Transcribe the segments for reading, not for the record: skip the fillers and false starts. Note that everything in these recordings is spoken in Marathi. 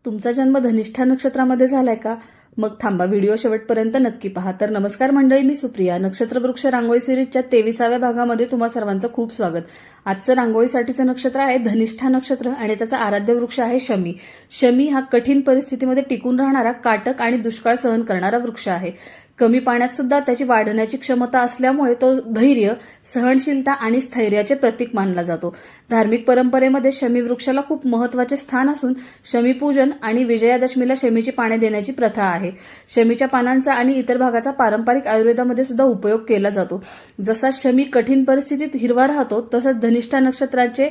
तुमचा जन्म धनिष्ठा नक्षत्रामध्ये झालाय का? मग थांबा, व्हिडिओ शेवटपर्यंत नक्की पहा. तर नमस्कार मंडळी, मी सुप्रिया. नक्षत्र वृक्ष रांगोळी सिरीजच्या 23व्या भागामध्ये तुम्हा सर्वांचं खूप स्वागत. आजचं रांगोळीसाठीचं नक्षत्र आहे धनिष्ठा नक्षत्र आणि त्याचा आराध्य वृक्ष आहे शमी. शमी हा कठीण परिस्थितीमध्ये टिकून राहणारा, काटक आणि दुष्काळ सहन करणारा वृक्ष आहे. कमी पाण्यात सुद्धा त्याची वाढण्याची क्षमता असल्यामुळे तो धैर्य, सहनशीलता आणि स्थैर्याचे प्रतीक मानला जातो. धार्मिक परंपरेमध्ये शमी वृक्षाला खूप महत्वाचे स्थान असून शमीपूजन आणि विजयादशमीला शमीची पाने देण्याची प्रथा आहे. शमीच्या पानांचा आणि इतर भागाचा पारंपरिक आयुर्वेदामध्ये सुद्धा उपयोग केला जातो. जसा शमी कठीण परिस्थितीत हिरवा राहतो, तसंच धनिष्ठा नक्षत्राचे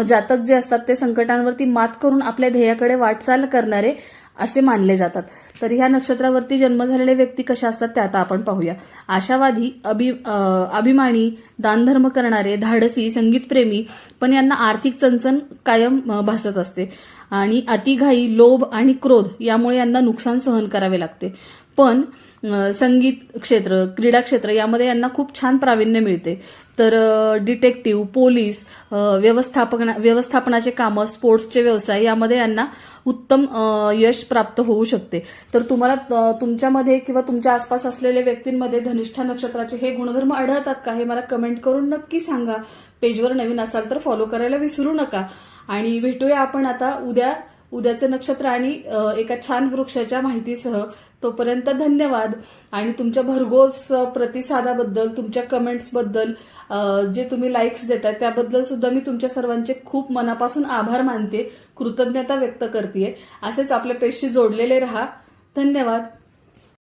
जातक जे असतात ते संकटांवरती मात करून आपल्या ध्येयाकडे वाटचाल करणारे असे मानले जातात. तर ह्या नक्षत्रावरती जन्म झालेले व्यक्ती कशा असतात ते आता आपण पाहूया. आशावादी, अभिमानी, दानधर्म करणारे, धाडसी, संगीतप्रेमी, पण यांना आर्थिक चणचण कायम भासत असते. आणि अतिघाई, लोभ आणि क्रोध यामुळे यांना नुकसान सहन करावे लागते. पण संगीत क्षेत्र, क्रीडा क्षेत्र यामध्ये यांना खूप छान प्रावीण्य मिळते. तर डिटेक्टिव्ह, पोलीस, व्यवस्थापनाचे कामं, स्पोर्ट्सचे व्यवसाय यामध्ये यांना उत्तम यश प्राप्त होऊ शकते. तर तुम्हाला तुमच्यामध्ये किंवा तुमच्या आसपास असलेल्या व्यक्तींमध्ये धनिष्ठा नक्षत्राचे हे गुणधर्म आढळतात का, हे मला कमेंट करून नक्की सांगा. पेजवर नवीन असाल तर फॉलो करायला विसरू नका. आणि भेटूया आपण आता उद्याचं नक्षत्र आणि एका छान वृक्षाच्या माहितीसह. तोपर्यंत धन्यवाद. आणि तुमच्या भरघोस प्रतिसादाबद्दल, तुमच्या कमेंट्सबद्दल, जे तुम्ही लाईक्स देताय त्याबद्दल सुद्धा मी तुमच्या सर्वांचे खूप मनापासून आभार मानते, कृतज्ञता व्यक्त करते. असेच आपल्या पेजशी जोडलेले रहा. धन्यवाद.